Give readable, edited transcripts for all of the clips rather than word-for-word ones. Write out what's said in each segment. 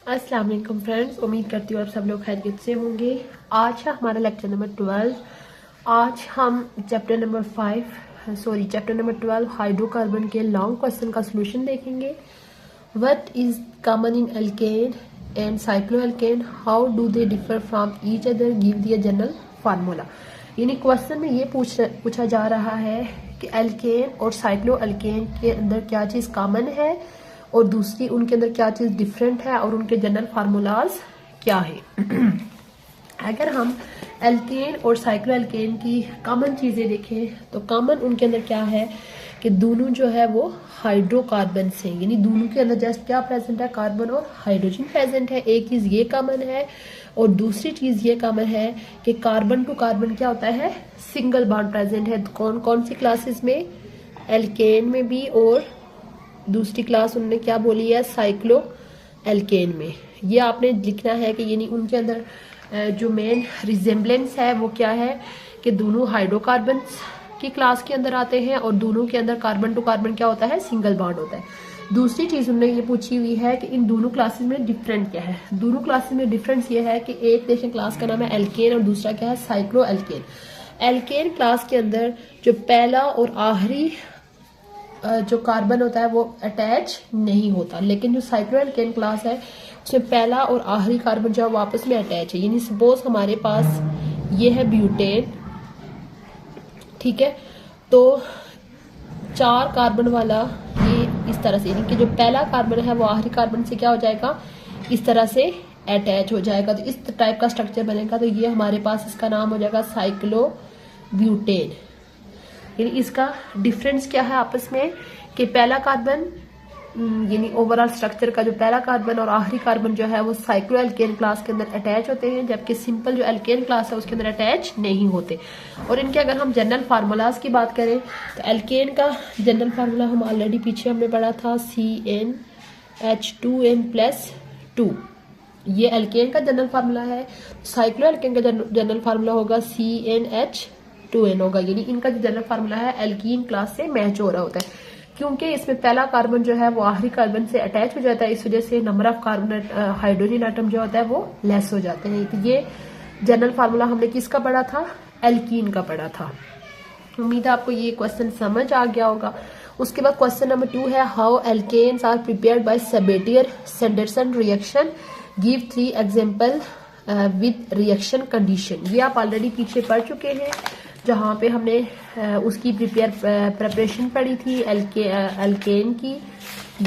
अस्सलाम वालेकुम फ्रेंड्स, उम्मीद करती हूँ आप सब लोग खैरियत से होंगे। आज है हमारा लेक्चर नंबर 12। आज हम चैप्टर नंबर 12 हाइड्रोकार्बन के लॉन्ग क्वेश्चन का सॉल्यूशन देखेंगे। What is common in alkene and cycloalkane, how do they differ from each other, give the general formula. यानी क्वेश्चन में ये पूछा जा रहा है कि एल्केन और साइक्लोएल्केन के अंदर क्या चीज़ कॉमन है और दूसरी उनके अंदर क्या चीज़ डिफरेंट है और उनके जनरल फार्मूलाज क्या है। अगर हम एल्केन और साइक्लोएल्केन की कॉमन चीज़ें देखें तो कॉमन उनके अंदर क्या है कि दोनों जो है वो हाइड्रोकार्बन से, यानी दोनों के अंदर जस्ट क्या प्रेजेंट है, कार्बन और हाइड्रोजन प्रेजेंट है। एक चीज़ ये कॉमन है और दूसरी चीज़ ये कॉमन है कि कार्बन टू कार्बन क्या होता है, सिंगल बॉन्ड प्रेजेंट है। कौन कौन सी क्लासेस में, एल्केन में भी, और दूसरी क्लास उन्होंने क्या बोली है, साइक्लो एल्केन में। ये आपने लिखना है कि यानी उनके अंदर जो मेन रिजेम्बलेंस है वो क्या है कि दोनों हाइड्रोकार्बन की क्लास के अंदर आते हैं और दोनों के अंदर कार्बन टू कार्बन क्या होता है, सिंगल बॉन्ड होता है। दूसरी चीज उन्होंने ये पूछी हुई है कि इन दोनों क्लासेस में डिफरेंट क्या है। दोनों क्लासेस में डिफरेंस ये है कि एक देखें क्लास का नाम है एल्केन और दूसरा क्या है, साइक्लो एल्केन। एल्केन क्लास के अंदर जो पहला और आखिरी जो कार्बन होता है वो अटैच नहीं होता, लेकिन जो साइक्लोएल्केन क्लास है उसमें पहला और आखिरी कार्बन जो है वो आपस में अटैच है। यानी सपोज हमारे पास ये है ब्यूटेन, ठीक है, तो 4 कार्बन वाला ये इस तरह से, यानी कि जो पहला कार्बन है वो आखिरी कार्बन से क्या हो जाएगा, इस तरह से अटैच हो जाएगा। तो इस टाइप का स्ट्रक्चर बनेगा। तो ये हमारे पास इसका नाम हो जाएगा साइक्लो ब्यूटेन। यानी इसका डिफरेंस क्या है आपस में कि पहला कार्बन, यानी ओवरऑल स्ट्रक्चर का जो पहला कार्बन और आखिरी कार्बन जो है वो साइक्लो एल्केन क्लास के अंदर अटैच होते हैं, जबकि सिंपल जो एल्केन क्लास है उसके अंदर अटैच नहीं होते। और इनके अगर हम जनरल फार्मूलाज की बात करें तो एल्केन का जनरल फार्मूला हम ऑलरेडी पीछे हमने पढ़ा था, CnH2n+2। ये एल्केन का जनरल फार्मूला है। साइक्लो एल्केन का जनरल फार्मूला होगा CnH2n होगा। यानी इनका जो जनरल फार्मूला है एल्कीन क्लास से मैच हो रहा होता है, क्योंकि इसमें पहला कार्बन जो है वो आखिरी कार्बन से अटैच हो जाता है। इस वजह से number of carbon hydrogen atom जो होता है वो लेस हो जाते हैं। तो ये जनरल फार्मूला हमने किसका पढ़ा था, एल्कीन का पढ़ा था। उम्मीद है आपको ये क्वेश्चन समझ आ गया होगा। उसके बाद क्वेश्चन नंबर 2 है, how alkanes are prepared by Sabatier Senderens reaction, give 3 example with reaction condition. ये आप ऑलरेडी पीछे पढ़ चुके हैं, जहाँ पे हमने उसकी प्रिपरेशन पढ़ी थी एल्केन की।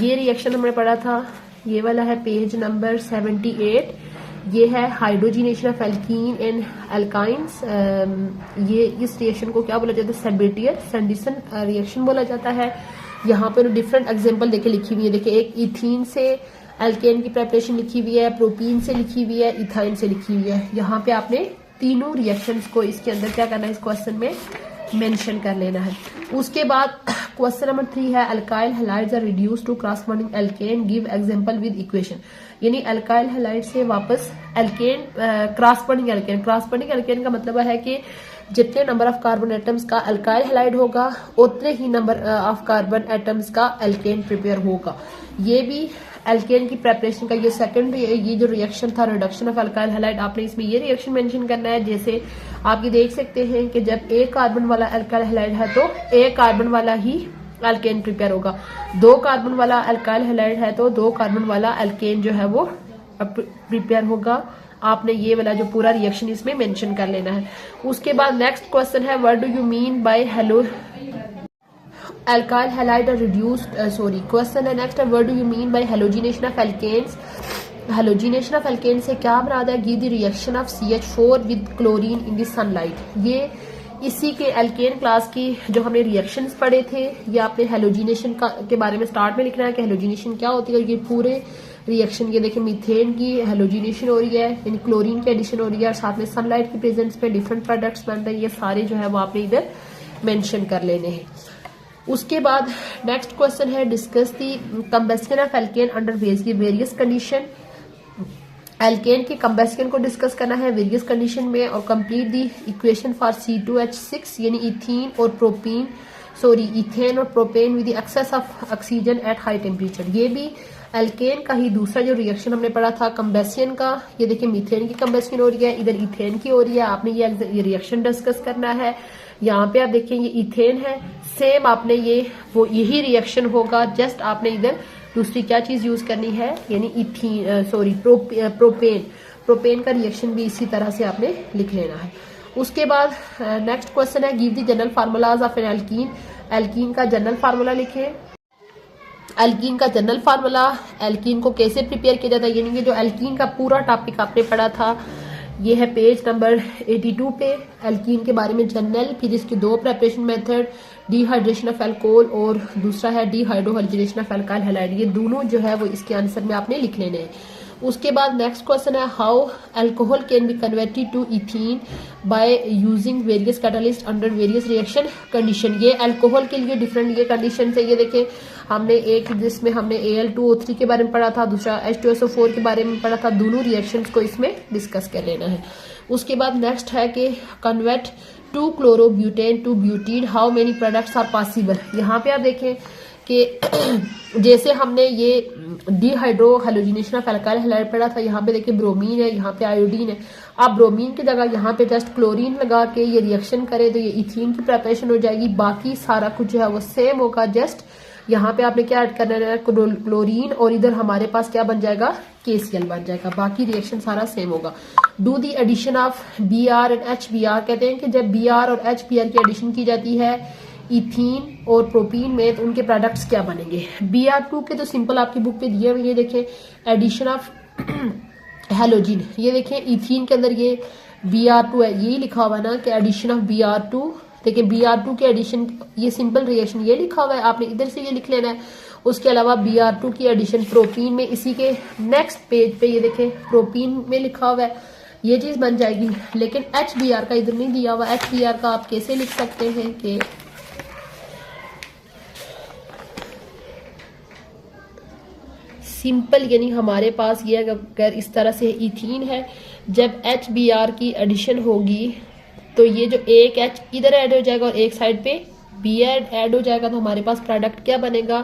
ये रिएक्शन हमने पढ़ा था, ये वाला है पेज नंबर 78। ये है hydrogenation of alkene and alkynes. ये इस रिएक्शन को क्या बोला जाता है, सेबेटियर सैंडरसन रिएक्शन बोला जाता है। यहाँ पे डिफरेंट एग्जांपल देखे लिखी हुई है। देखिए, एक इथीन से एल्केन की प्रिपरेशन लिखी हुई है, प्रोपीन से लिखी हुई है, इथाइन से लिखी हुई है। यहाँ पे आपने तीनों रिएक्शंस को इसके अंदर क्या करना है, इस क्वेश्चन में मेंशन कर लेना है। उसके बाद क्वेश्चन नंबर 3 है, alkyl halides are reduced to corresponding alkane, give example with equation. यानी अल्काइल हैलाइड से वापस alkane, corresponding alkane. Corresponding alkane का मतलब है कि जितने नंबर ऑफ कार्बन एटम्स का अल्काइल हैलाइड होगा उतने ही नंबर ऑफ कार्बन एटम्स का एल्केन प्रिपेयर होगा। ये भी एल्केन की प्रेपरेशन का ये सेकंड, ये जो रिएक्शन था रिडक्शन ऑफ अल्काइल हैलाइड, आपने इसमें ये रिएक्शन मेंशन करना है। जैसे आप ये देख सकते हैं कि जब एक कार्बन वाला अल्काइल हैलाइड है तो एक कार्बन वाला ही एल्केन प्रिपेयर होगा। 2 कार्बन वाला अल्काइल हैलाइड है तो 2 कार्बन वाला एल्केन जो है वो प्रिपेयर होगा। आपने ये वाला जो पूरा रिएक्शन इसमें मेंशन कर लेना है। उसके बाद नेक्स्ट क्वेश्चन है, what do you mean by alkyl halide are reduced question है next, what do you mean by halogenation of alkanes. Halogenation of alkane से क्या मराद है, give the reaction of CH4 with chlorine in the sunlight. ये इसी के alkene class की जो हमने रिएक्शंस पढ़े थे, ये आपने हेलोजिनेशन के बारे में स्टार्ट में लिखना है कि हेलोजिनेशन क्या होती है। ये पूरे रिएक्शन, ये देखिए मीथेन की हेलोजिनेशन हो रही है, यानी क्लोरीन की एडिशन हो रही है और साथ में सनलाइट की प्रेजेंस में डिफरेंट प्रोडक्ट्स बन रहे हैं। ये सारे जो है वो आपने इधर मेंशन कर लेने हैं। उसके बाद नेक्स्ट क्वेश्चन है, discuss the combustion of alkane under various condition. Alkane के कंबस्शन को डिस्कस करना है वेरियस कंडीशन में और complete the equation for C2H6, यानी इथेन और propane with excess of oxygen at high temperature. ये भी एल्केन का ही दूसरा जो रिएक्शन हमने पढ़ा था कंबेशन का, ये देखिए मीथेन की कंबेशन हो रही है, इधर इथेन की हो रही है। आपने ये रिएक्शन डिस्कस करना है। यहाँ पे आप देखिए ये इथेन है, सेम आपने यही रिएक्शन होगा, जस्ट आपने इधर दूसरी क्या चीज यूज करनी है, यानी प्रोपेन का रिएक्शन भी इसी तरह से आपने लिख लेना है। उसके बाद नेक्स्ट क्वेश्चन है give the general formulas of N alkene. Alkene का जनरल फार्मूला लिखें। एल्कीन का जनरल फार्मूला, एल्कीन को कैसे प्रिपेयर किया जाता है, यानी कि जो एल्कीन का पूरा टॉपिक आपने पढ़ा था, ये है पेज नंबर 82 पे एल्कीन के बारे में जनरल। फिर इसके दो preparation method, dehydration of alcohol और दूसरा है डिहाइड्रोहल्जिनेशन ऑफ अल्काइल हैलाइड। ये दोनों जो है वो इसके आंसर में आपने लिख लेने हैं। उसके बाद नेक्स्ट क्वेश्चन है how alcohol can be converted to ethene by using various catalyst under various reaction condition. ये अल्कोहल के लिए डिफरेंट ये कंडीशन है। ये देखें हमने एक जिसमें हमने Al2O3 के बारे में पढ़ा था, दूसरा H2SO4 के बारे में पढ़ा था। दोनों रिएक्शंस को इसमें डिस्कस कर लेना है। उसके बाद नेक्स्ट है कि convert to chlorobutane to butene, how many products are possible. यहाँ पे आप देखें कि जैसे हमने ये dehydrohalogenation of alkyl halide पढ़ा था, यहाँ पे देखिए ब्रोमीन है, यहाँ पे आयोडीन है। आप ब्रोमीन की जगह यहाँ पे जस्ट क्लोरीन लगा के ये रिएक्शन करें तो ये इथीन की प्रिपरेशन हो जाएगी। बाकी सारा कुछ जो है वो सेम होगा, जस्ट यहाँ पे आपने क्या ऐड करना है, क्लोरीन, और इधर हमारे पास क्या बन जाएगा, KCl बन जाएगा। बाकी रिएक्शन सारा सेम होगा। Do the addition of Br and HBr। कहते हैं कि जब Br और HBr की एडिशन की जाती है इथीन और प्रोपीन में तो उनके प्रोडक्ट्स क्या बनेंगे। Br2 के तो सिंपल आपकी बुक पे दिए हुए, ये देखें एडिशन ऑफ हेलोजिन। ये देखें इथीन के अंदर ये Br2 है, यही लिखा हुआ ना कि एडिशन ऑफ Br2। देखिए Br2 के एडिशन, ये सिंपल रिएक्शन ये लिखा हुआ है, आपने इधर से ये लिख लेना है। उसके अलावा Br2 की एडिशन प्रोपीन में, इसी के नेक्स्ट पेज पे ये देखें प्रोपीन में लिखा हुआ है, ये चीज बन जाएगी। लेकिन HBr का इधर नहीं दिया हुआ। HBr का आप कैसे लिख सकते हैं कि सिंपल, यानी हमारे पास ये अगर इस तरह से इथीन है, जब HBr की एडिशन होगी तो ये जो एक H इधर ऐड हो जाएगा और एक साइड पे Br ऐड हो जाएगा, तो हमारे पास प्रोडक्ट क्या बनेगा,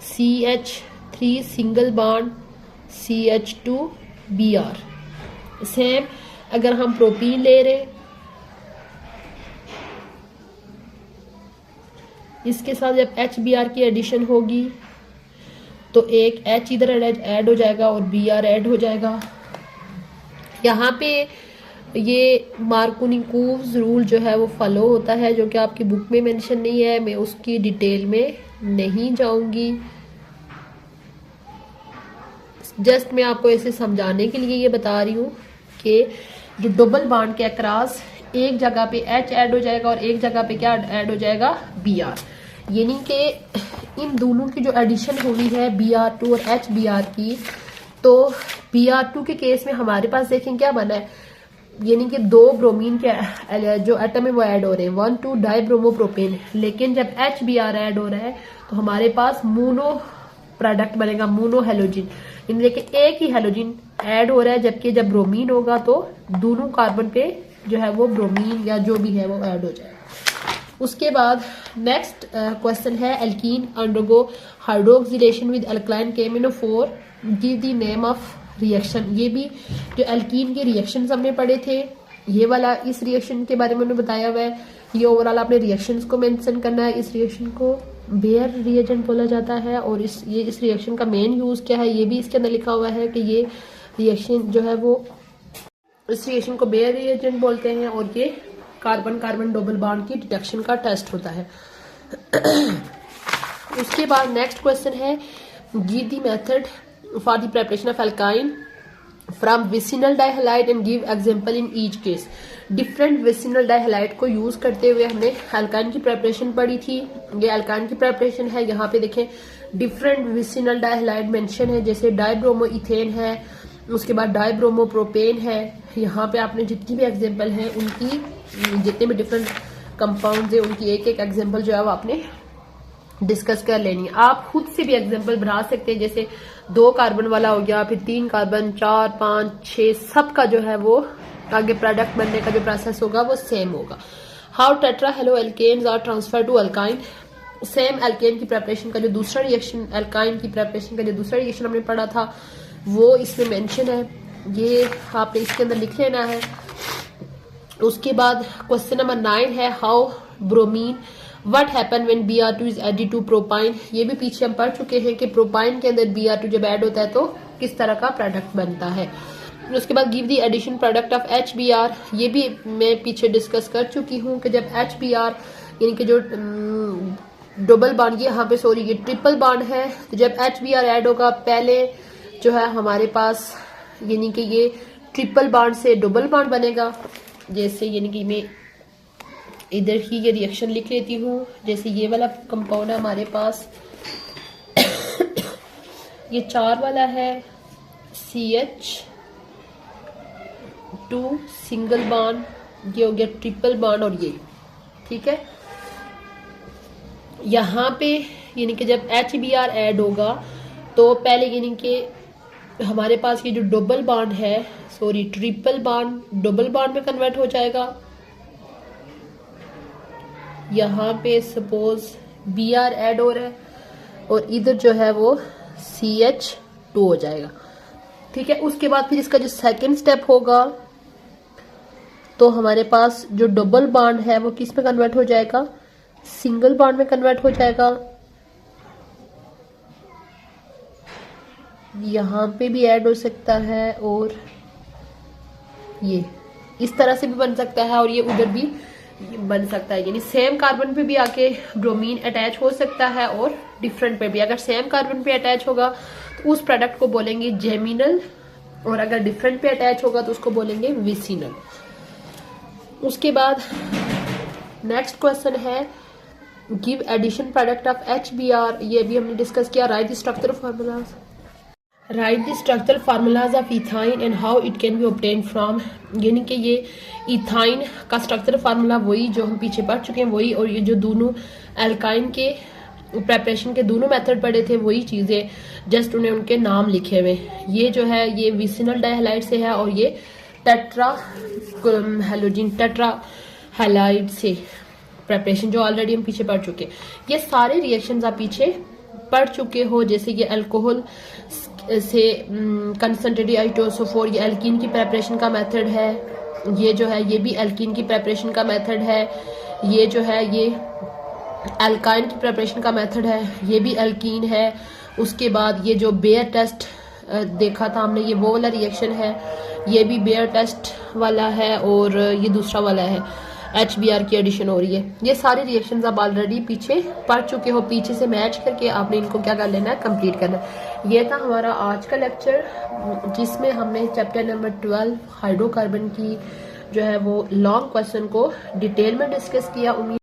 CH3 single bond CH2Br। Same अगर हम प्रोपीन ले रहे, इसके साथ जब HBr की एडिशन होगी तो एक H इधर ऐड हो जाएगा और Br ऐड हो जाएगा। यहाँ पे ये मार्कोनिकोव्स रूल जो है वो फॉलो होता है, जो कि आपकी बुक में मेंशन नहीं है, मैं उसकी डिटेल में नहीं जाऊंगी। जस्ट मैं आपको ऐसे समझाने के लिए ये बता रही हूँ कि जो डबल बॉन्ड के अक्रॉस एक जगह पे H ऐड हो जाएगा और एक जगह पे क्या ऐड हो जाएगा, Br। यानी कि इन दोनों की जो एडिशन हुई है Br2 और HBr की, तो Br2 के केस में हमारे पास देखें क्या बना है, यानी कि दो ब्रोमीन के जो एटम है वो ऐड हो रहे हैं, 1,2 डाइब्रोमोप्रोपेन। लेकिन जब HBr ऐड हो रहा है तो हमारे पास मोनो प्रोडक्ट बनेगा, मोनो हेलोजिन। यानी देखिए एक ही हेलोजिन ऐड हो रहा है, जबकि जब ब्रोमीन होगा तो दोनों कार्बन पे जो है वो ब्रोमीन या जो भी है वो ऐड हो जाएगा। उसके बाद नेक्स्ट क्वेश्चन है alkene undergo hydroxylation with alkaline KMnO4, give the name of reaction. ये भी जो एल्कीन के रिएक्शन हमने पढ़े थे, ये वाला इस रिएक्शन के बारे में उन्होंने बताया हुआ है। ये ओवरऑल आपने रिएक्शंस को मेंशन करना है। इस रिएक्शन को बेयर रिएजेंट बोला जाता है और इस रिएक्शन का मेन यूज क्या है, ये भी इसके अंदर लिखा हुआ है कि ये रिएक्शन जो है वो इस रिएक्शन को बेयर रिएजेंट बोलते हैं और ये कार्बन कार्बन डबल बॉन्ड की डिटेक्शन का टेस्ट होता है। उसके बाद नेक्स्ट क्वेश्चन है give the method for the preparation of alkyne from vicinal dihalide and give example in each case. Different vicinal dihalide को यूज करते हुए हमने अल्काइन की प्रिपरेशन पढ़ी थी। ये अल्काइन की प्रिपरेशन है। यहाँ पे देखें डिफरेंट विसिनल डाइहैलाइड मेंशन है, जैसे डाइब्रोमो इथेन है, उसके बाद डाइब्रोमो प्रोपेन है। यहाँ पे आपने जितनी भी एग्जाम्पल है उनकी, जितने भी डिफरेंट कंपाउंड है उनकी एक एक एग्जाम्पल जो है वो आपने डिस्कस कर लेनी है। आप खुद से भी एग्जाम्पल बना सकते हैं, जैसे 2 कार्बन वाला हो गया, फिर 3 कार्बन, 4, 5, 6, सबका जो है वो आगे प्रोडक्ट बनने का जो प्रोसेस होगा वो सेम होगा। How tetrahaloalkanes are transfer to alkyne. Same alkane की प्रेपरेशन का जो दूसरा रिएक्शन, एल्काइन की प्रेपरेशन का जो दूसरा रिएक्शन हमने पढ़ा था वो इसमें मेंशन है, ये आपने इसके अंदर लिख लेना है। उसके बाद क्वेश्चन नंबर 9 है how bromine what happen when Br2 is added to propyne. ये भी पीछे हम पढ़ चुके हैं कि प्रोपाइन के अंदर Br2 जब ऐड होता है तो किस तरह का प्रोडक्ट बनता है। उसके बाद give the addition product of HBr, ये भी मैं पीछे डिस्कस कर चुकी हूँ कि जब HBr यानी कि जो डबल बॉन्ड, ये यहाँ पे सॉरी ये ट्रिपल बॉन्ड है, तो जब HBr ऐड होगा पहले जो है हमारे पास यानी कि ये ट्रिपल बॉन्ड से डबल बॉन्ड बनेगा। जैसे यानी कि मैं इधर ही ये रिएक्शन लिख लेती हूँ, जैसे ये वाला कंपाउंड है हमारे पास ये 4 वाला है CH2 सिंगल बॉन्ड, ये हो गया ट्रिपल बॉन्ड और ये ठीक है। यहाँ पे यानी कि जब HBr ऐड होगा तो पहले यानी कि हमारे पास ये जो डबल बॉन्ड है sorry triple bond double bond में कन्वर्ट हो जाएगा। यहाँ पे सपोज Br ऐड हो रहा है और इधर जो है वो CH2 हो जाएगा ठीक है। उसके बाद फिर इसका जो सेकंड स्टेप होगा तो हमारे पास जो डबल बॉन्ड है वो किस में कन्वर्ट हो जाएगा, सिंगल बॉन्ड में कन्वर्ट हो जाएगा। यहाँ पे भी ऐड हो सकता है और ये इस तरह से भी बन सकता है और ये उधर भी बन सकता है, यानी सेम कार्बन पे भी आके ब्रोमीन अटैच हो सकता है और डिफरेंट पे भी। अगर सेम कार्बन पे अटैच होगा तो उस प्रोडक्ट को बोलेंगे जेमिनल और अगर डिफरेंट पे अटैच होगा तो उसको बोलेंगे विसिनल। उसके बाद नेक्स्ट क्वेश्चन है give addition product of HBr, ये भी हमने डिस्कस किया। Write the structural formulas, write the structural formulas of ethyne and how it can be obtain from, यानी कि ये इथाइन का स्ट्रक्चरल फार्मूला वही जो हम पीछे पढ़ चुके हैं वही, और ये जो दोनों एल्काइन के प्रेपरेशन के दोनों मेथड पढ़े थे वही चीजें, जस्ट उन्हें उनके नाम लिखे हुए। ये जो है ये विसिनल डाइहैलाइड से है और ये टेट्रा हेलोजिन टेट्रा हैलाइड से प्रेपरेशन जो ऑलरेडी हम पीछे पढ़ चुके। ये सारे रिएक्शंस आप पीछे पढ़ चुके हो, जैसे ये अल्कोहल से कंसंट्रेटेड आइसोटोप, ये एल्कीन की प्रेपरेशन का मेथड है, ये जो है ये भी एल्कीन की प्रेपरेशन का मेथड है, ये जो है ये एल्काइन की प्रेपरेशन का मेथड है, ये भी एल्कीन है। उसके बाद ये जो बेयर टेस्ट देखा था हमने ये वो वाला रिएक्शन है, ये भी बेयर टेस्ट वाला है और ये दूसरा वाला है HBr की एडिशन हो रही है। ये सारे रिएक्शंस आप ऑलरेडी पीछे पढ़ चुके हो, पीछे से मैच करके आपने इनको क्या कर लेना है, कंप्लीट करना है। ये था हमारा आज का लेक्चर जिसमें हमने चैप्टर नंबर 12 हाइड्रोकार्बन की जो है वो लॉन्ग क्वेश्चन को डिटेल में डिस्कस किया। उम्मीद